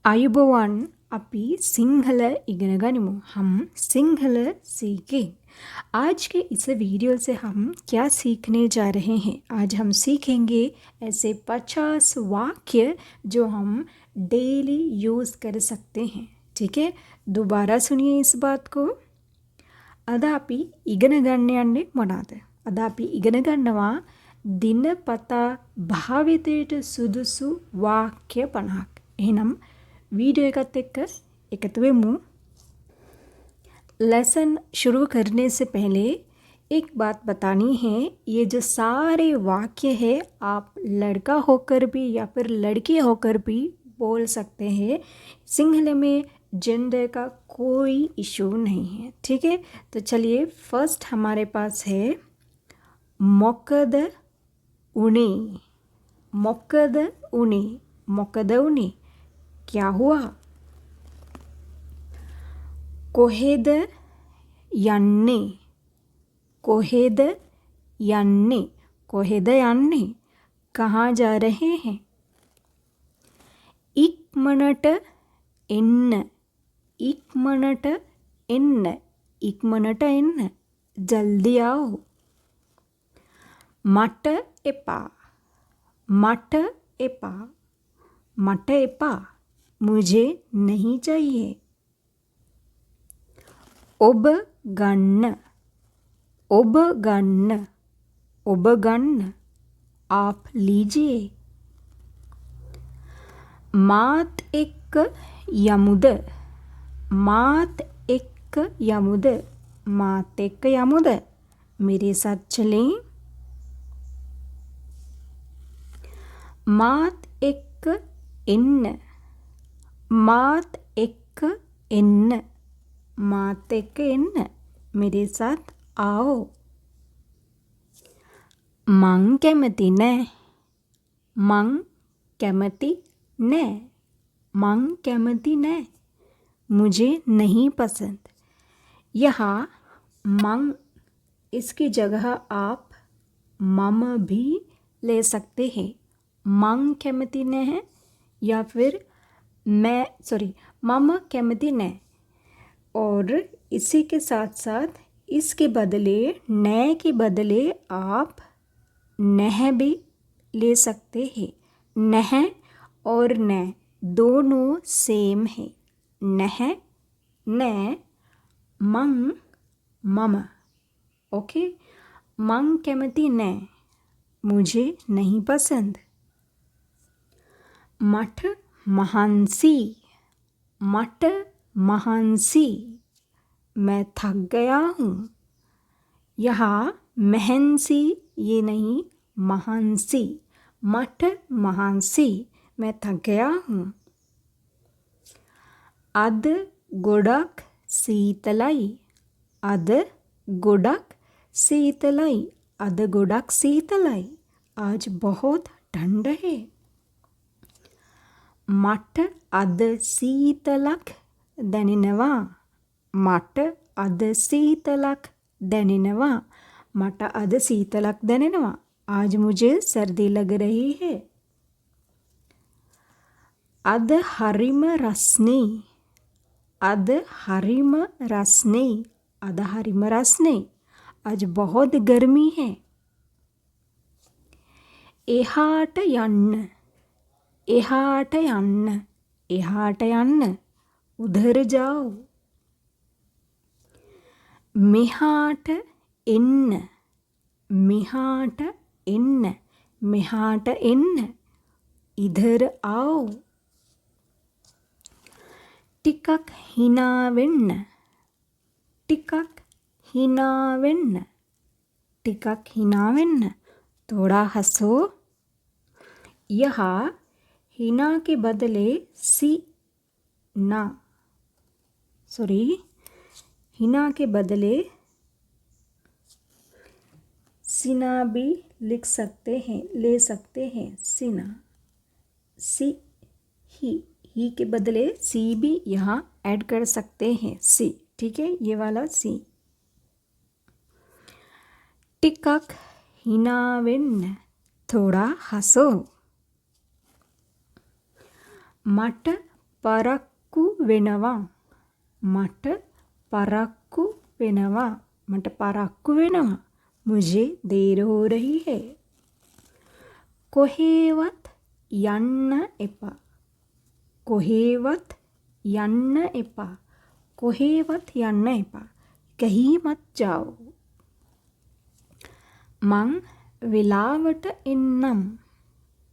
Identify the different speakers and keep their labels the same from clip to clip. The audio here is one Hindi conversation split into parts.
Speaker 1: आयुबोवन अपी सिंहल इगन गनिमु हम सिंहल सीखें। आज के इस वीडियो से हम क्या सीखने जा रहे हैं? आज हम सीखेंगे ऐसे 50 वाक्य जो हम डेली यूज़ कर सकते हैं। ठीक है, दोबारा सुनिए इस बात को। अदापि इगन गण्य मोनाद अदापि इगन गन्नवा दिनपता භාවිතයට සුදුසු वाक्य පනහක්. එහෙනම් वीडियो एकत्र वेमु। लेसन शुरू करने से पहले एक बात बतानी है। ये जो सारे वाक्य है आप लड़का होकर भी या फिर लड़की होकर भी बोल सकते हैं। सिंहल में जेंडर का कोई इशू नहीं है। ठीक है, तो चलिए फर्स्ट हमारे पास है मोकद उनी। मोकद उनी, मोकद उनी क्या हुआ? कोहेद यन्ने, कोहेद यन्ने, कोहेद यन्ने कहाँ जा रहे हैं? इक्मनट एन्न, इक्मनट एन्न, इक्मनट एन्न जल्दी आओ। मट एपा, मट एपा, मट एपा मुझे नहीं चाहिए। ओब गन्न, ओब गन्न, ओब गन्न आप लीजिए। मात एक यमुद, मात एक यमुद, मात एक यमुद मेरे साथ चलें। मात एक एन्न, मात एक एन्न, मात एक एन्न मेरे साथ आओ। मंग कैमती ने, मंग कैमती ने, मंग कैमती ने मुझे नहीं पसंद। यहाँ मंग इसकी जगह आप मम भी ले सकते हैं। मंग कैमती ने है या फिर मम कैमती ने, और इसी के साथ साथ इसके बदले न के बदले आप नह भी ले सकते हैं। नह और न दोनों सेम है। नह, न, मंग, मम। ओके, मंग कैमती ने मुझे नहीं पसंद। मठ महांसी, मठ महांसी मैं थक गया हूँ। यहाँ महंसी ये नहीं, महांसी, मठ महांसी मैं थक गया हूँ। अद गोडक शीतलाई, अद गोडक शीतलाई, अद गोडक शीतलाई आज बहुत ठंड है। मट अद शीतलक දැනෙනවා, මට අද शीतलक දැනෙනවා, මට අද शीतलक දැනෙනවා आज मुझे सर्दी लग रही है। अद हरिम रसने, अद हरिम रसने, अद हरिम रसने आज बहुत गर्मी है। एहाट यन्न, एहाट यन्न, एहाट यन्न उधर जाओ। मेहाट एन्न, मेहाट एन्न, मेहाट एन्न इधर आओ। टिकक हिना वेन्न, टिकक हिना वेन्न, टिकक हिना वेन्न थोड़ा हंसो। यहाँ हिना के बदले सी ना, हिना के बदले सिना भी लिख सकते हैं, ले सकते हैं। सिना, सी, ही के बदले सी भी यहाँ ऐड कर सकते हैं। सी, ठीक है, ये वाला सी। टिकक हिना वेन्न थोड़ा हंसो। मट පරක්කු වෙනවා. මට පරක්කු වෙනවා. මට පරක්කු වෙනවා. मुझे देर हो रही है. කොහේවත් යන්න එපා. කොහේවත් යන්න එපා. කොහේවත් යන්න එපා. कहीं मत जाओ. මං වෙලාවට එන්නම්.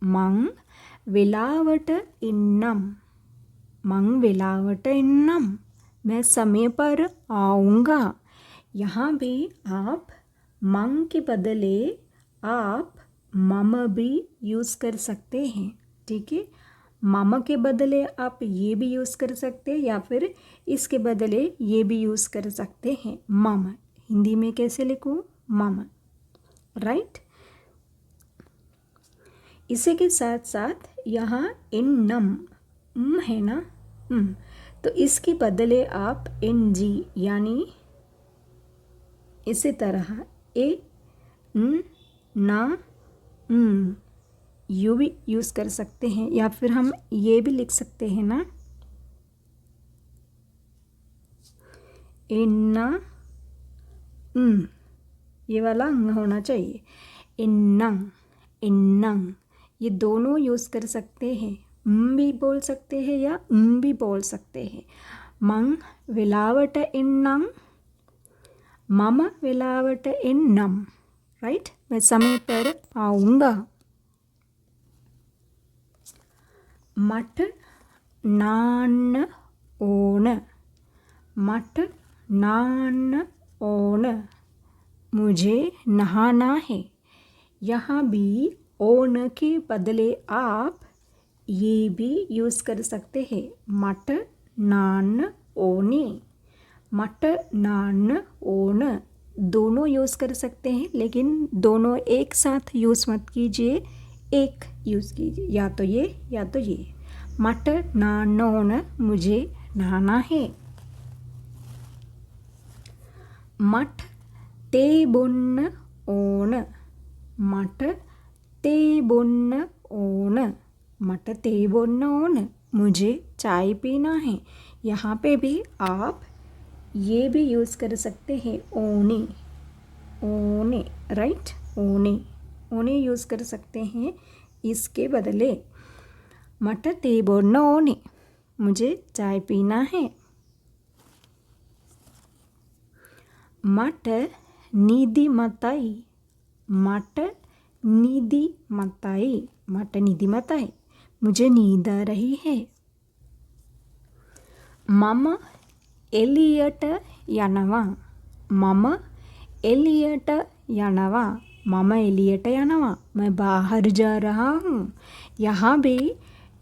Speaker 1: මං වෙලාවට එන්නම්. මං වෙලාවට එන්නම්. मैं समय पर आऊँगा. यहाँ भी आप मं के बदले आप मम भी यूज़ कर सकते हैं. ठीक है, मम के बदले आप ये भी यूज़ कर सकते हैं या फिर इसके बदले ये भी यूज़ कर सकते हैं. मम हिंदी में कैसे लिखूँ? मम. राइट. इसी के साथ साथ यहाँ इन नम है ना, तो इसके बदले आप इन जी यानी इसी तरह ए ना यू भी यूज़ कर सकते हैं या फिर हम ये भी लिख सकते हैं ना, इन्ना ये वाला होना चाहिए. इन्नंग इन्नंग ये दोनों यूज़ कर सकते हैं. भी बोल सकते हैं या भी बोल सकते हैं. मंग वेलावट इन्नंग. मम वेलावट इन्नम. राइट. मैं समय पर आऊँगा. मट नान ओन. मट नान ओन. मुझे नहाना है. यहाँ भी ओन के बदले आप ये भी यूज़ कर सकते हैं. मट नान ओने. मट नान ओन दोनों यूज़ कर सकते हैं, लेकिन दोनों एक साथ यूज़ मत कीजिए, एक यूज़ कीजिए. या तो ये या तो ये. मट नान ओन मुझे नहाना है. मट ते बोन्न ओन. मट ते बोन्न ओन. मट ते बोन्न ओन मुझे चाय पीना है. यहाँ पे भी आप ये भी यूज़ कर सकते हैं. ओने ओने. राइट. ओने ओने यूज़ कर सकते हैं इसके बदले. मट ते बोन्न ओने मुझे चाय पीना है. मट नीदी मताई. मट नीदी मताई. मट नीदी मताई मुझे नींद आ रही है. मम एलियट යනවා. मम एलियट යනවා. मम एलियट යනවා. मैं बाहर जा रहा हूँ. यहाँ भी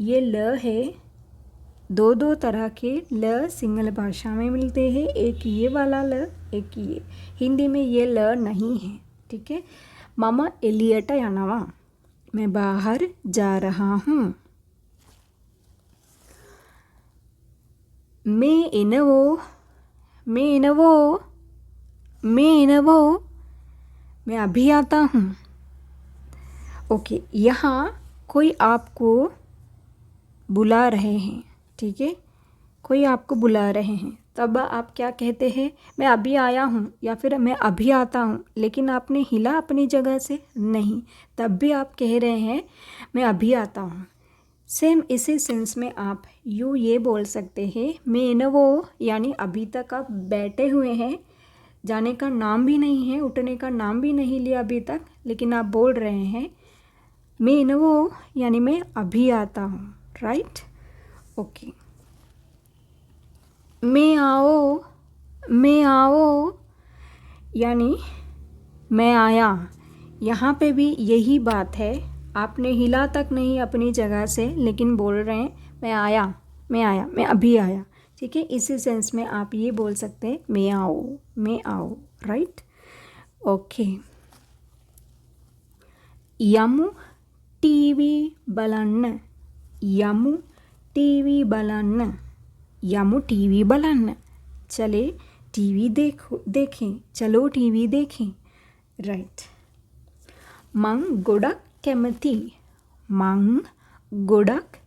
Speaker 1: ये ल है. दो तरह के ल सिंगल भाषा में मिलते हैं. एक ये वाला ल, एक ये. हिंदी में ये ल नहीं है. ठीक है. मम एलियट යනවා. मैं बाहर जा रहा हूँ. मैं इनवो. मैं इनवो. मैं इनवो. मैं अभी आता हूँ. ओके. यहाँ कोई आपको बुला रहे हैं. ठीक है. कोई आपको बुला रहे हैं, तब आप क्या कहते हैं? मैं अभी आया हूँ या फिर मैं अभी आता हूँ. लेकिन आपने हिला अपनी जगह से नहीं, तब भी आप कह रहे हैं मैं अभी आता हूँ. सेम इसी सेंस में आप यूँ ये बोल सकते हैं. मैं न वो यानी अभी तक आप बैठे हुए हैं, जाने का नाम भी नहीं है, उठने का नाम भी नहीं लिया अभी तक, लेकिन आप बोल रहे हैं मैं न वो यानी मैं अभी आता हूँ. राइट. ओके. मैं आओ. मैं आओ यानी मैं आया. यहाँ पे भी यही बात है. आपने हिला तक नहीं अपनी जगह से, लेकिन बोल रहे हैं मैं आया. मैं आया. मैं अभी आया. ठीक है. इसी सेंस में आप ये बोल सकते हैं मैं आओ. मैं आओ. राइट. ओके. යමු टीवी බලන්න. යමු टीवी බලන්න. යමු टीवी බලන්න. चले टीवी देखें. चलो टीवी देखें. राइट. मं ගොඩක් කැමති. මං ගොඩක්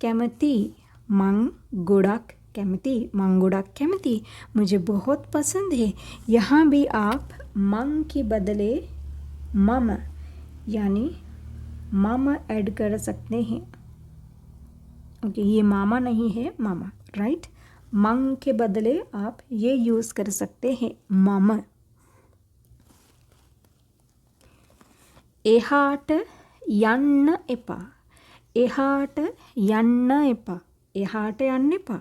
Speaker 1: කැමති. මං ගොඩක් කැමති, මං गොඩක් කැමති, मुझे बहुत पसंद है। यहाँ भी आप मंग के बदले मम यानी मामा ऐड कर सकते हैं। ओके, ये मामा नहीं है, मामा, राइट। मंग के बदले आप ये यूज़ कर सकते हैं, मम। එහාට යන්න එපा, එහාට යන්න එපा, එහාට යන්න එपा,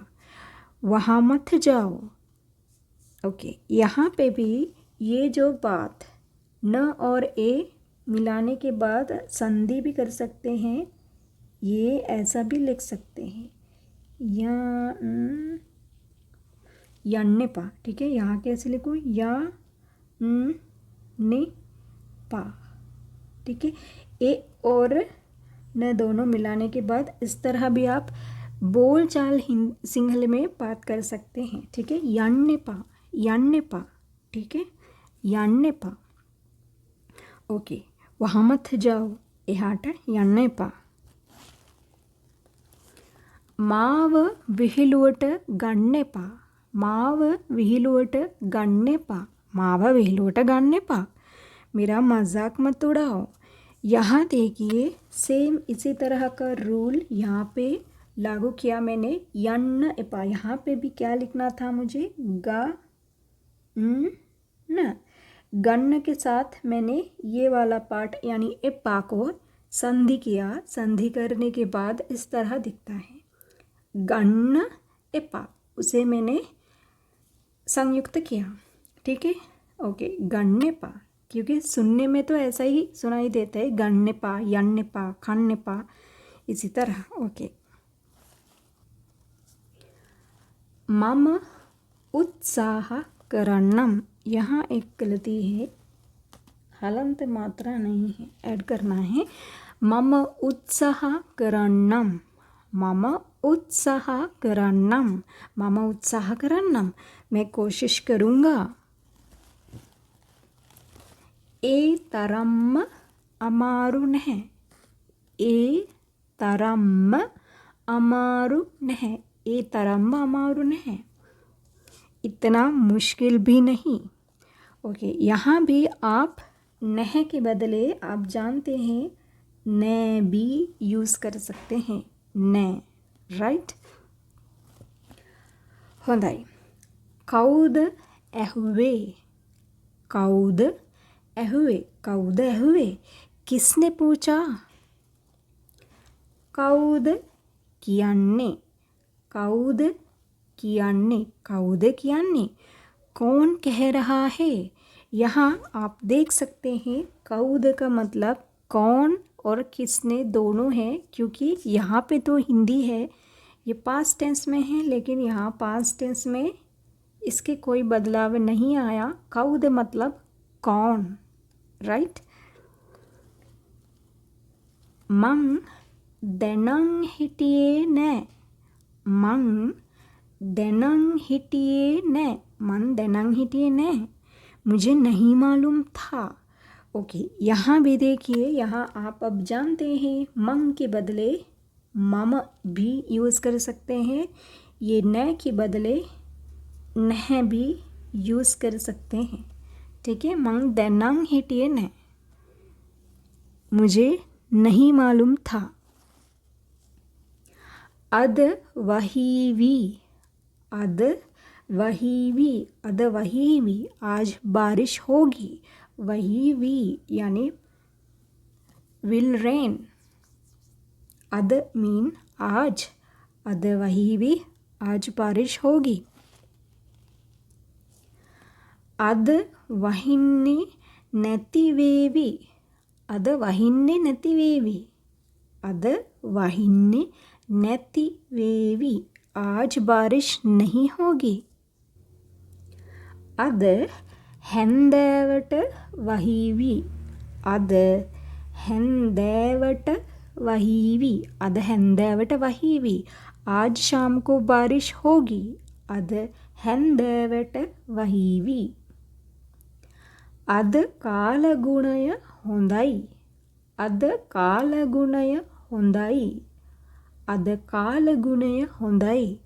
Speaker 1: वहाँ मत जाओ। ओके, यहाँ पे भी ये जो बात न और ए मिलाने के बाद संधि भी कर सकते हैं, ये ऐसा भी लिख सकते हैं, यन्ने पा, ठीक है। यहाँ कैसे लिखूँ, या ने पा, ठीक है। ए और न दोनों मिलाने के बाद इस तरह भी आप बोल चाल सिंहल में बात कर सकते हैं, ठीक है। यन्ने पा, ठीक है, यन्ने पा। ओके, वहाँ मत जाओ, එහාට යන්න එපා। මාව විහිළුවට ගන්න එපා, මාව විහිළුවට ගන්න එපා, මාව විහිළුවට ගන්න එපා, मेरा मजाक मत उड़ाओ। यहाँ देखिए सेम इसी तरह का रूल यहाँ पे लागू किया मैंने, यन्न एपा। यहाँ पे भी क्या लिखना था मुझे, गा न, गन्न के साथ मैंने ये वाला पार्ट यानी एपा को संधि किया। संधि करने के बाद इस तरह दिखता है, गन्न एपा, उसे मैंने संयुक्त किया, ठीक है। ओके, गन्ने पा, क्योंकि सुनने में तो ऐसा ही सुनाई देता है, गन्ने पा, यन्ने पा, खन्ने पा, इसी तरह। ओके, मम उत्साह करन्नम, यहाँ एक गलती है, हलंत मात्रा नहीं है, ऐड करना है। मम उत्साह करन्नम, मम उत्साह करन्नम, मम उत्साह करन्नम, मैं कोशिश करूँगा। ए तरम अमारु नहीं, ए तरम अमारु नहीं, ए तरम अमारु नहीं, इतना मुश्किल भी नहीं। ओके, यहाँ भी आप नह के बदले आप जानते हैं न भी यूज़ कर सकते हैं, न, राइट। होंदाई, कौद एहुवे, कौद एहुवे, कौद एहुवे, किसने पूछा, कौद कियान्ने, कौद कियान्ने, कौद कियान्ने, कौन कह रहा है। यहाँ आप देख सकते हैं कौद का मतलब कौन और किसने दोनों हैं, क्योंकि यहाँ पे तो हिंदी है, ये पास्ट टेंस में है, लेकिन यहाँ पास्ट टेंस में इसके कोई बदलाव नहीं आया। कौद मतलब कौन, राइट। मंग देनंग हिटिए ने, मंग देनंग हिटिए ने, मन देनंग हिटिए ने, मुझे नहीं मालूम था। ओके, यहाँ भी देखिए, यहाँ आप अब जानते हैं मंग के बदले मम भी यूज़ कर सकते हैं, ये न के बदले नह भी यूज़ कर सकते हैं, ठीक है। मंग देनंग हिटिए ने, मुझे नहीं मालूम था। अद वही वी, अद वही वी, अद वही वी, आज बारिश होगी, वही वी यानी विल रेन, अद मीन आज, अद वही वी, आज बारिश होगी। अद वहिन्ने नतिवेवी, अद वहिन्ने नतिवेवी, अद वहिन्ने नतिवेवी, आज बारिश नहीं होगी। अद හැන්දෑවට වහීවි, අද හැන්දෑවට वहीवी, अद हैंदෑවට वहीवी, आज शाम को बारिश होगी, अद हैंदෑවට वहीवी। अद कालगुणय होंदाई, अद कालगुणय होंदाई, अद काल गुणय होंदाई।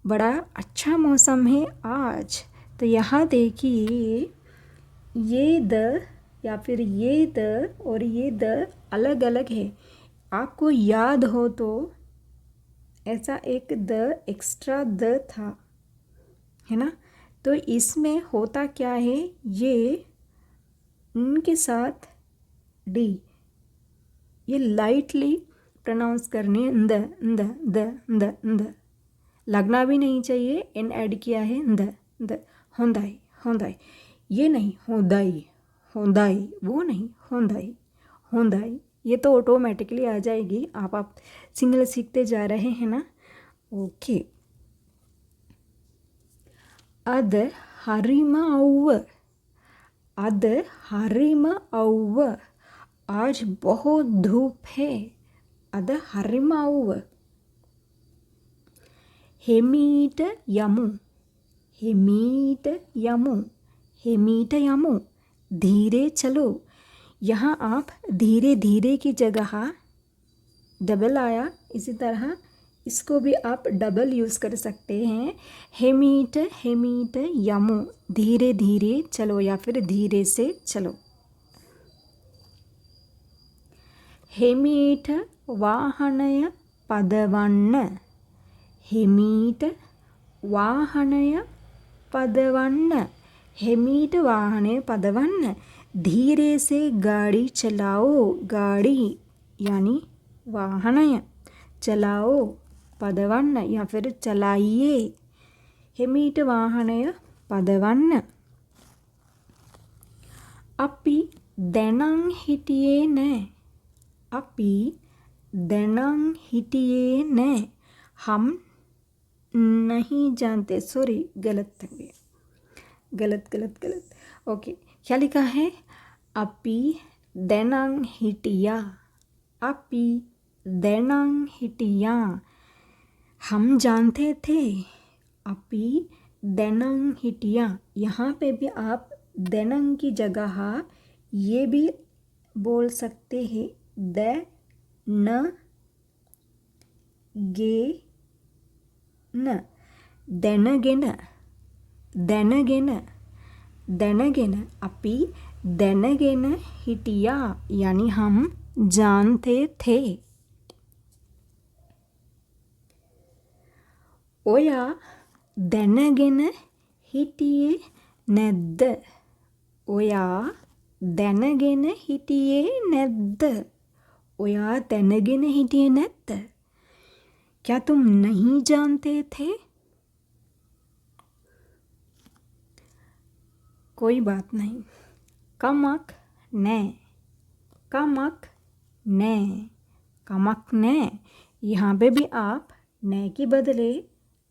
Speaker 1: बड़ा अच्छा मौसम है आज। तो यहाँ देखिए ये द या फिर ये द और ये द अलग अलग है। आपको याद हो तो ऐसा एक द एक्स्ट्रा द था, है ना। तो इसमें होता क्या है, ये उनके साथ डी, ये लाइटली प्रोनाउंस करने the the the the the, लगना भी नहीं चाहिए। एन ऐड किया है द होंदाई होंदाई, ये नहीं होंदाई होंदाई, वो नहीं होंदाई होंदाई, ये तो ऑटोमेटिकली आ जाएगी। आप सिंगल सीखते जा रहे हैं ना। ओके। अद हरिमाऊ, अद हरिमाऊ, आज बहुत धूप है। अद हरिमाऊ। हेमीट यमु, हेमीट यमु, हेमीट यमु, धीरे चलो। यहाँ आप धीरे धीरे की जगह डबल आया, इसी तरह इसको भी आप डबल यूज़ कर सकते हैं। हेमीट हेमीट यमु, धीरे धीरे चलो या फिर धीरे से चलो। हेमीट वाहनय पदवन्न, हेमीट वाहनय पदवन्न, हेमीट वाहने पदवन्न, धीरे से गाड़ी चलाओ। गाड़ी यानी वाहनय, चलाओ, पदवन्न या फिर चलाइए। हेमीट वाहनय पदवन्न। अपि देनं हिटियेन, अपि देनं हिटियेन, हम नहीं जानते। सॉरी, गलत है, गलत गलत गलत। ओके, क्या लिखा है, अपि देनं हिटिया, अपि देनं हिटिया, हम जानते थे। अपि देनं हिटिया, यहाँ पे भी आप देनं की जगह ये भी बोल सकते हैं, द न गे न, देनगेन, देनगेन, देनगेन, अपि देनगेन हिटिया, यानी हम जानते थे। ओया देनगेन हिटिये नेद्द, ओया देनगेन हिटिये नेद्द, ओया देनगेन हिटिये नेद्द, क्या तुम नहीं जानते थे। कोई बात नहीं। कमक ने, कमक ने, कमक ने, यहाँ पे भी आप ने के बदले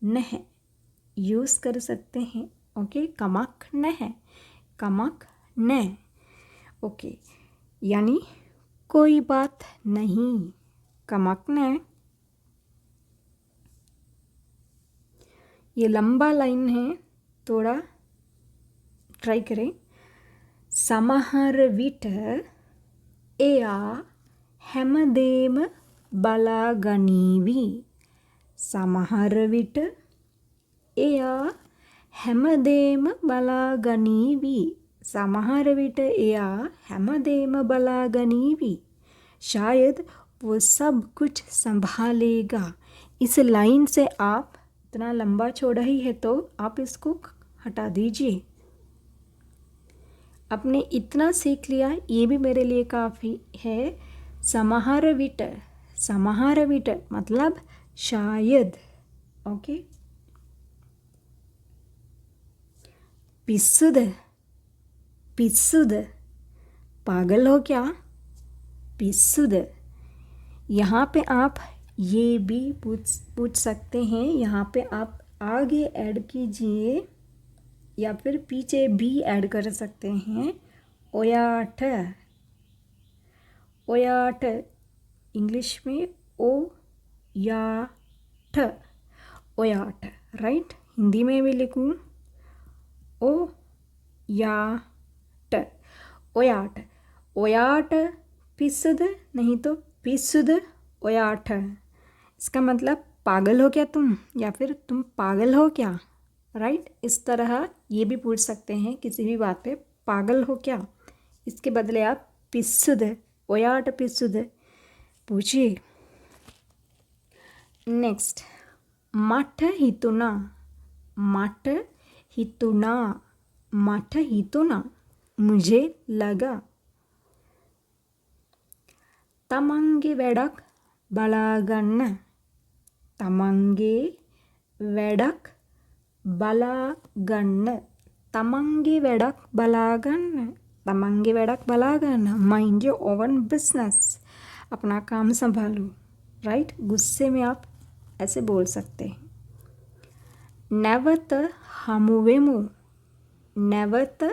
Speaker 1: नह यूज़ कर सकते हैं। ओके, कमक न है, कमक न। ओके, यानी कोई बात नहीं, कमक न। ये लंबा लाइन है, थोड़ा ट्राई करें। समहर विट एया हेमदेम बलागनीवी, समहर विट एया हेमदेम बलागनीवी, समहर विट एया हेमदेम बलागनीवी, शायद वो सब कुछ संभालेगा। इस लाइन से आप इतना लंबा छोड़ा ही है तो आप इसको हटा दीजिए। आपने इतना सीख लिया, ये भी मेरे लिए काफ़ी है। समाहार विट, समाहार विट मतलब शायद। ओके, पिस्सुद, पिस्सुद, पागल हो क्या, पिस्सुद। यहाँ पे आप ये भी पूछ सकते हैं, यहाँ पे आप आगे ऐड कीजिए या फिर पीछे भी ऐड कर सकते हैं। ओयाठ, ओयाठ, इंग्लिश में ओ या ठ, ओयाठ, राइट। हिंदी में भी लिखूँ ओ या ट, ओयाठ, ओयाठ पिस्सुद, नहीं तो पिस्सुद ओयाठ। इसका मतलब पागल हो क्या तुम, या फिर तुम पागल हो क्या, राइट। इस तरह ये भी पूछ सकते हैं किसी भी बात पे, पागल हो क्या। इसके बदले आप पिस्सुद, ओयाट पिस्सुद पूछिए। नेक्स्ट, मठ हितुना, मठ हितुना, मठ हितुना, मुझे लगा। तमंगे वेडक बलागन्न, तमंगे वेडक बलागन्न, तमंगे वेडक बलागन्न, तमंगे वेडक बलागन्न, माइंड योर ओवन बिजनेस, अपना काम संभालो, राइट। गुस्से में आप ऐसे बोल सकते हैं। नैवत हमवेमु, नैवत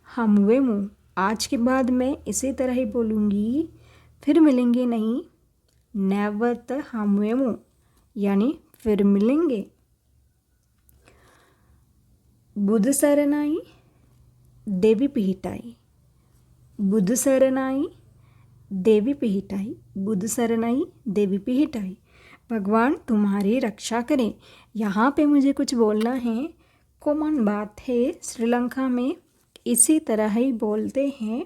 Speaker 1: हमवेमु, आज के बाद मैं इसी तरह ही बोलूँगी, फिर मिलेंगे नहीं। नैवत हमवेमु यानी फिर मिलेंगे। बुध सरनाई देवी पिहिटाई, बुध सरनाई देवी पिहिटाई, बुध सरनाई देवी पिहिटाई, भगवान तुम्हारी रक्षा करें। यहाँ पे मुझे कुछ बोलना है, कॉमन बात है, श्रीलंका में इसी तरह ही बोलते हैं।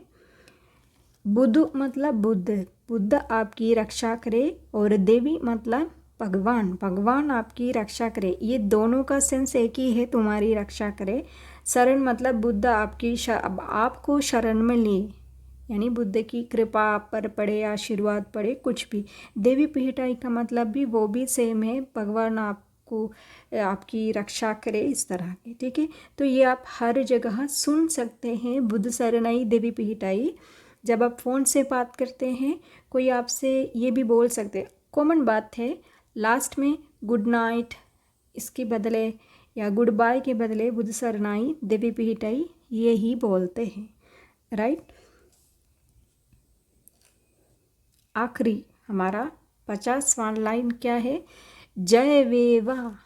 Speaker 1: बुध मतलब बुद्ध, बुद्ध आपकी रक्षा करे, और देवी मतलब भगवान, भगवान आपकी रक्षा करे। ये दोनों का सेंस एक ही है, तुम्हारी रक्षा करे। शरण मतलब बुद्ध आपकी आपको शरण में ले, यानी बुद्ध की कृपा आप पर पड़े, आशीर्वाद पड़े, कुछ भी। देवी पिहिटाई का मतलब भी वो भी सेम है, भगवान आपको आपकी रक्षा करे, इस तरह के, ठीक है। तो ये आप हर जगह सुन सकते हैं, बुद्ध शरणाई देवी पिहिटाई। जब आप फ़ोन से बात करते हैं, कोई आपसे ये भी बोल सकते, कॉमन बात है, लास्ट में गुड नाइट इसके बदले या गुड बाय के बदले बुद्ध शरणाई देवी पिहिटाई ये ही बोलते हैं, राइट। आखिरी हमारा 50वां लाइन क्या है, जय वेवा,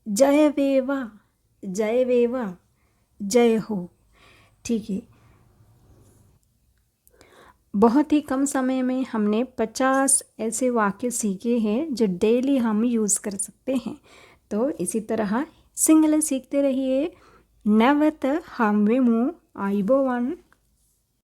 Speaker 1: जय वेवा, जय वेवा, जय हो, ठीक है। बहुत ही कम समय में हमने 50 ऐसे वाक्य सीखे हैं जो डेली हम यूज़ कर सकते हैं। तो इसी तरह सिंगल सीखते रहिए। नवत हमवेमु आइबोवन,